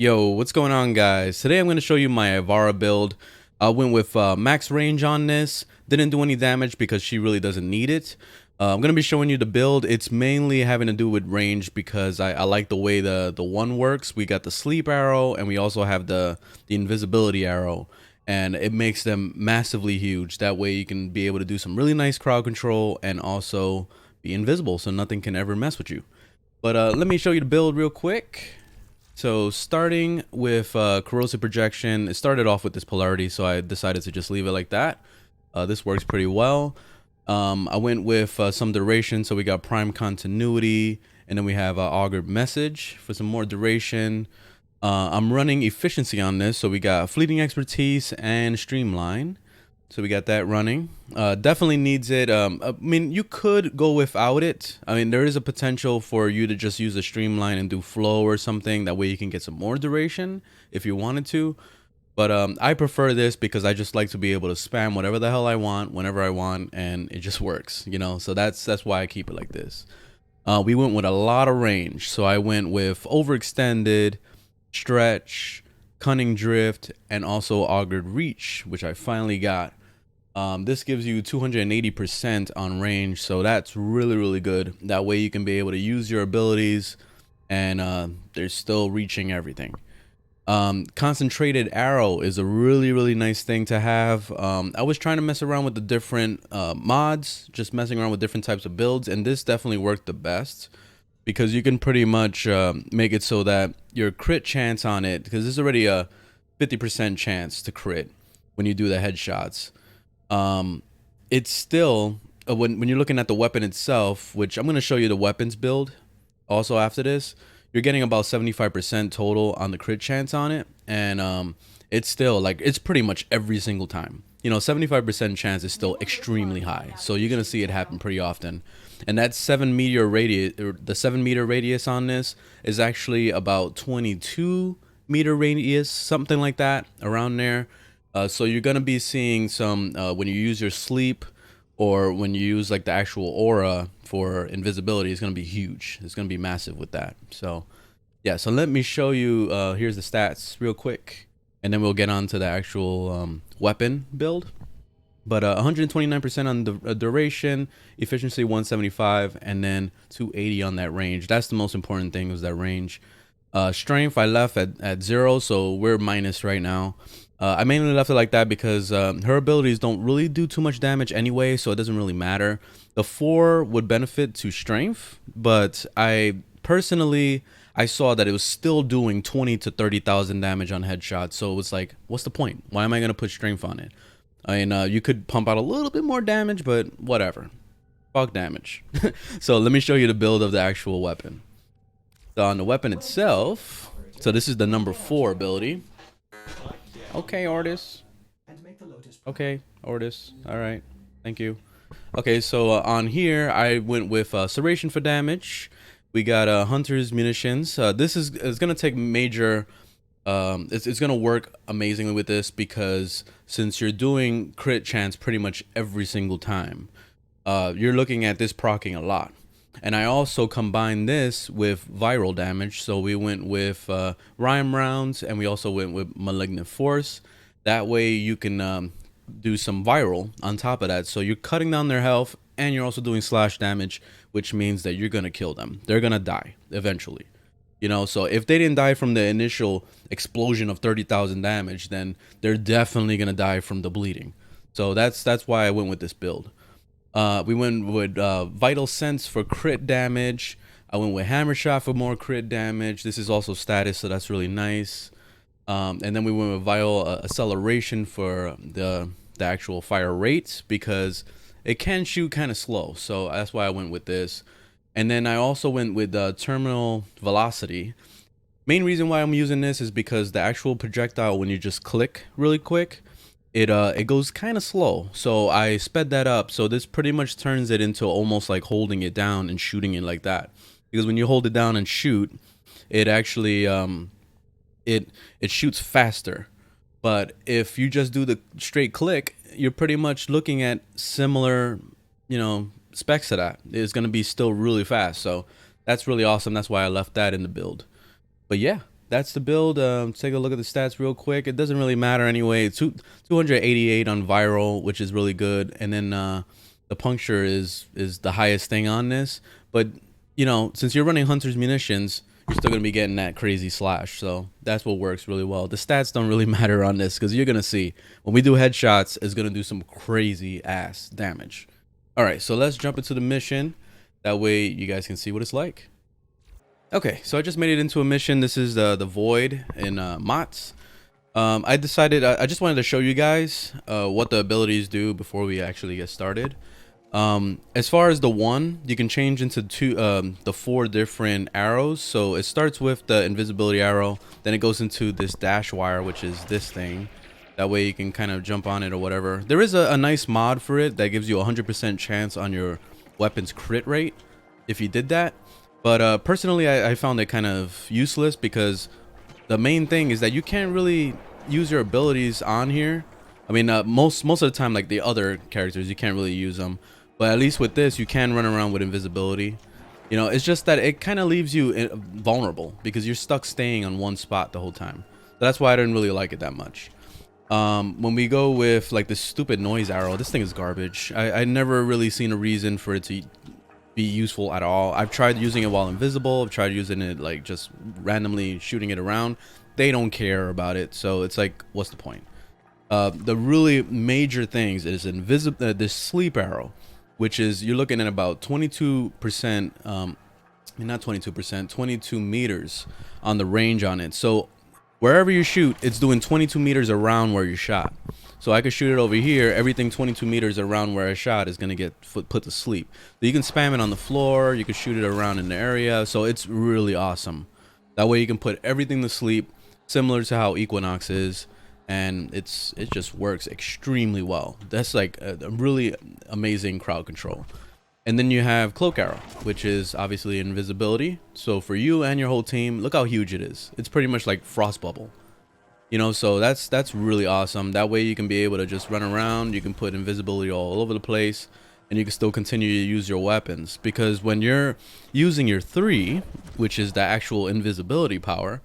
Yo, what's going on, guys? Today I'm going to show you my Ivara build. I went with max range on this. Didn't do any damage because she really doesn't need it. I'm going to be showing you the build. It's mainly having to do with range because I like the way the one works. We got the sleep arrow and we also have the invisibility arrow. And it makes them massively huge. That way you can be able to do some really nice crowd control and also be invisible so nothing can ever mess with you. But let me show you the build real quick. So starting with corrosive projection, it started off with this polarity, so I decided to just leave it like that. This works pretty well. I went with some duration, so we got prime continuity, and then we have augured message for some more duration. I'm running efficiency on this, so we got fleeting expertise and streamline. So we got that running. Definitely needs it. I mean, you could go without it. I mean, there is a potential for you to just use a streamline and do flow or something. That way you can get some more duration if you wanted to. But I prefer this because I just like to be able to spam whatever the hell I want, whenever I want, and it just works, you know? So that's why I keep it like this. We went with a lot of range. So I went with overextended, stretch, cunning drift, and also augured reach, which I finally got. This gives you 280% on range, so that's really good. That way you can be able to use your abilities and they're still reaching everything. Concentrated arrow is a really nice thing to have. I was trying to mess around with the different mods, just messing around with different types of builds, and this definitely worked the best because you can pretty much make it so that your crit chance on it, because there's already a 50% chance to crit when you do the headshots. It's still when you're looking at the weapon itself, which I'm going to show you the weapons build also after this, you're getting about 75% total on the crit chance on it, and it's still like it's pretty much every single time. You know, 75% chance is still extremely high, so you're gonna see it happen pretty often. And that 7 meter radius, or the 7 meter radius on this is actually about 22 meter radius, something like that, around there. So you're gonna be seeing some when you use your sleep or when you use like the actual aura for invisibility, it's gonna be huge. It's gonna be massive with that. So yeah, so let me show you. Here's the stats real quick, and then we'll get on to the actual weapon build. But 129% on the duration, efficiency 175, and then 280 on that range. That's the most important thing, was that range. Strength I left at 0, so we're minus right now. I mainly left it like that because her abilities don't really do too much damage anyway, so it doesn't really matter. The 4 would benefit to strength, but I personally, I saw that it was still doing 20 to 30,000 damage on headshots, so it was like, what's the point? Why am I going to put strength on it? I mean, you could pump out a little bit more damage, but whatever. Fuck damage. So let me show you the build of the actual weapon. So on the weapon itself, so this is the number 4 ability. Okay, Artis. Okay, Artis. All right. Thank you. Okay, so on here, I went with Serration for damage. We got Hunter's Munitions. This is going to take major... it's going to work amazingly with this because since you're doing crit chance pretty much every single time, you're looking at this proccing a lot. And I also combined this with viral damage. So we went with Rhyme Rounds, and we also went with Malignant Force. That way you can do some viral on top of that. So you're cutting down their health, and you're also doing slash damage, which means that you're going to kill them. They're going to die eventually. You know, so if they didn't die from the initial explosion of 30,000 damage, then they're definitely going to die from the bleeding. So that's why I went with this build. We went with Vital Sense for crit damage. I went with Hammer Shot for more crit damage. This is also status, so that's really nice. And then we went with Vital Acceleration for the actual fire rate because it can shoot kind of slow. So that's why I went with this. And then I also went with Terminal Velocity. Main reason why I'm using this is because the actual projectile, when you just click really quick, it goes kind of slow, so I sped that up. So this pretty much turns it into almost like holding it down and shooting it like that, because when you hold it down and shoot, it actually it shoots faster. But if you just do the straight click, you're pretty much looking at similar, you know, specs to that. It's going to be still really fast, so that's really awesome. That's why I left that in the build. But yeah, that's the build. Take a look at the stats real quick. It doesn't really matter anyway. It's 288 on viral, which is really good. And then the puncture is the highest thing on this. But, you know, since you're running Hunter's Munitions, you're still going to be getting that crazy slash. So that's what works really well. The stats don't really matter on this because you're going to see when we do headshots, it's going to do some crazy ass damage. All right, so let's jump into the mission. That way you guys can see what it's like. Okay, so I just made it into a mission. This is the Void in Mott's. I decided I just wanted to show you guys what the abilities do before we actually get started. As far as the one, you can change into the 4 different arrows. So it starts with the invisibility arrow, then it goes into this dash wire, which is this thing. That way you can kind of jump on it or whatever. There is a nice mod for it that gives you a 100% chance on your weapon's crit rate if you did that. But personally, I found it kind of useless because the main thing is that you can't really use your abilities on here. I mean, most of the time, like the other characters, you can't really use them. But at least with this, you can run around with invisibility. You know, it's just that it kind of leaves you vulnerable because you're stuck staying on one spot the whole time. So that's why I didn't really like it that much. When we go with like this stupid noise arrow, this thing is garbage. I never really seen a reason for it to be useful at all. I've tried using it while invisible. I've tried using it like just randomly shooting it around. They don't care about it, so it's like, what's the point? The really major things is this sleep arrow, which is you're looking at about 22%, not 22%, 22 meters on the range on it. So wherever you shoot, it's doing 22 meters around where you shot. So I could shoot it over here. Everything 22 meters around where I shot is going to get put to sleep. So you can spam it on the floor. You can shoot it around in the area. So it's really awesome. That way you can put everything to sleep, similar to how Equinox is. And it just works extremely well. That's like a really amazing crowd control. And then you have Cloak Arrow, which is obviously invisibility. So for you and your whole team, look how huge it is. It's pretty much like Frost Bubble. You know, so that's really awesome. That way you can be able to just run around. You can put invisibility all over the place, and you can still continue to use your weapons. Because when you're using your 3, which is the actual invisibility power,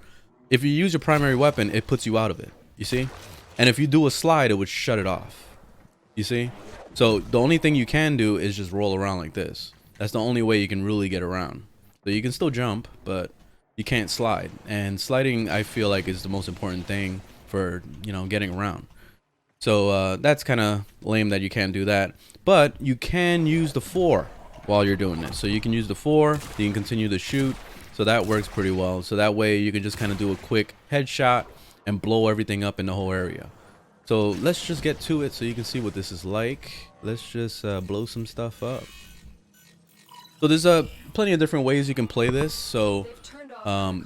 if you use your primary weapon, it puts you out of it. You see? And if you do a slide, it would shut it off. You see? So the only thing you can do is just roll around like this. That's the only way you can really get around. So you can still jump, but you can't slide. And sliding, I feel like, is the most important thing for, you know, getting around. So that's kind of lame that you can't do that. But you can use the 4 while you're doing this. So you can use the 4, you can continue to shoot. So that works pretty well. So that way you can just kind of do a quick headshot and blow everything up in the whole area. So let's just get to it so you can see what this is like. Let's just blow some stuff up. So there's plenty of different ways you can play this. So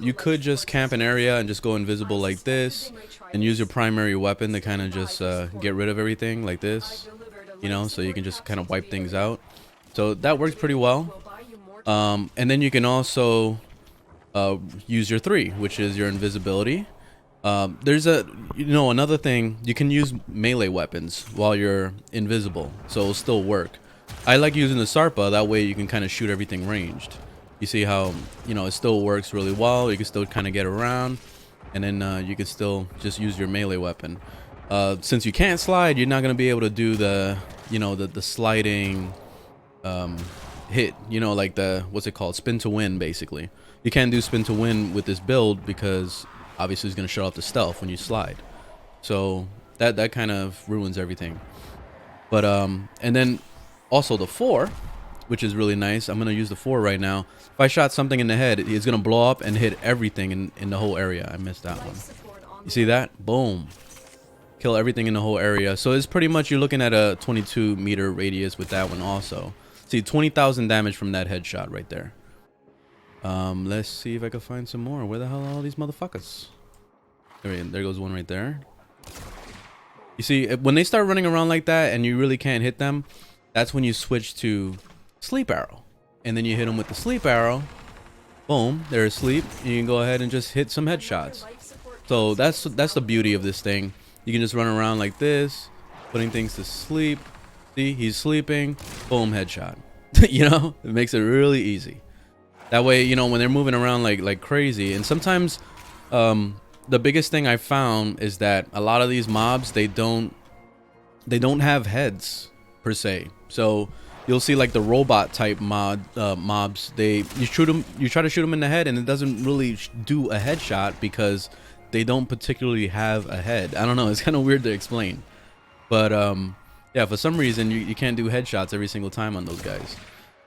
you could just camp an area and just go invisible like this and use your primary weapon to kind of just get rid of everything like this, you know, so you can just kind of wipe things out. So that works pretty well. And then you can also use your 3, which is your invisibility. There's another thing, you can use melee weapons while you're invisible, so it'll still work. I like using the Sarpa, that way you can kind of shoot everything ranged. You see how, you know, it still works really well. You can still kind of get around, and then you can still just use your melee weapon. Since you can't slide, you're not going to be able to do the, you know, the sliding hit, you know, like the, what's it called, spin to win, basically. You can't do spin to win with this build because obviously it's going to shut off the stealth when you slide. So that kind of ruins everything. But and then also the 4, which is really nice. I'm going to use the 4 right now. If I shot something in the head, it's going to blow up and hit everything in the whole area. I missed that one. You see that? Boom. Kill everything in the whole area. So it's pretty much, you're looking at a 22 meter radius with that one also. See, 20,000 damage from that headshot right there. Let's see if I can find some more. Where the hell are all these motherfuckers? There goes one right there. You see, when they start running around like that and you really can't hit them, that's when you switch to sleep arrow. And then you hit them with the sleep arrow. Boom, they're asleep. You can go ahead and just hit some headshots. So that's the beauty of this thing. You can just run around like this, putting things to sleep. See, he's sleeping. Boom, headshot. You know, it makes it really easy. That way, you know, when they're moving around like crazy, and sometimes The biggest thing I found is that a lot of these mobs, they don't have heads per se. So you'll see like the robot type mobs, you try to shoot them in the head and it doesn't really do a headshot because they don't particularly have a head. I don't know, it's kind of weird to explain, but yeah, for some reason you can't do headshots every single time on those guys.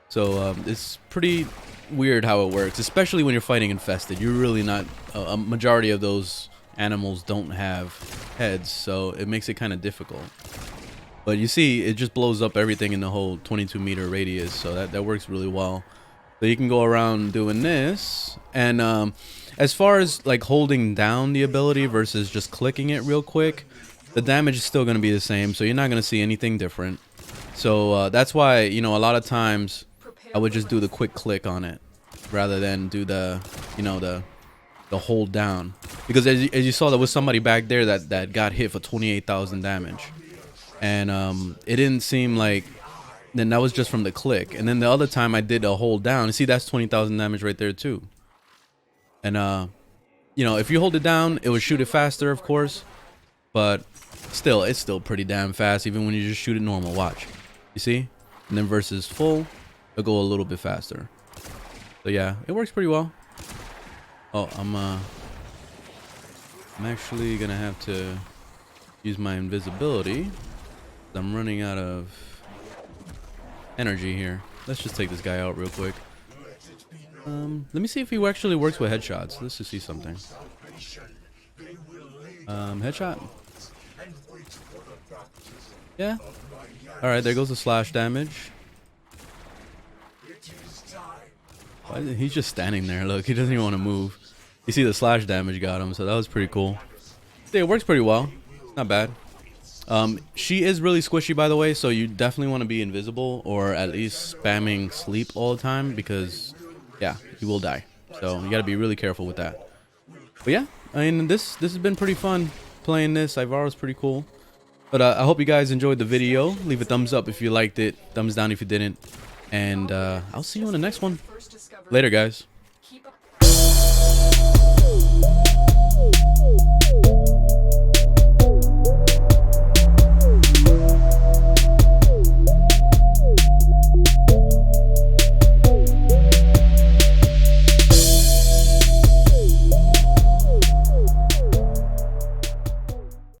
So it's pretty weird how it works, especially when you're fighting infested. You're really not, a majority of those animals don't have heads, so it makes it kind of difficult. But you see, it just blows up everything in the whole 22-meter radius, so that works really well. So you can go around doing this, and as far as like holding down the ability versus just clicking it real quick, the damage is still going to be the same, so you're not going to see anything different. So that's why, you know, a lot of times I would just do the quick click on it rather than do the, you know, the hold down, because as you saw, there was somebody back there that got hit for 28,000 damage. And it didn't seem like, then that was just from the click. And then the other time I did a hold down, you see that's 20,000 damage right there too. And you know, if you hold it down, it would shoot it faster, of course, but still, it's still pretty damn fast even when you just shoot it normal. Watch, you see? And then versus full, it'll go a little bit faster. So yeah, it works pretty well. Oh, I'm actually gonna have to use my invisibility. I'm running out of energy here. Let's just take this guy out real quick. Let me see if he actually works with headshots. Let's just see something. Headshot. Yeah. All right, there goes the slash damage. He's just standing there. Look, he doesn't even want to move. You see the slash damage got him, so that was pretty cool. Yeah, it works pretty well. It's not bad. She is really squishy, by the way, so you definitely want to be invisible or at least spamming sleep all the time, because yeah, you will die. So you got to be really careful with that. But yeah, I mean, this has been pretty fun playing this. Ivara's pretty cool. But I hope you guys enjoyed the video. Leave a thumbs up if you liked it, thumbs down if you didn't, and I'll see you on the next one. Later, guys.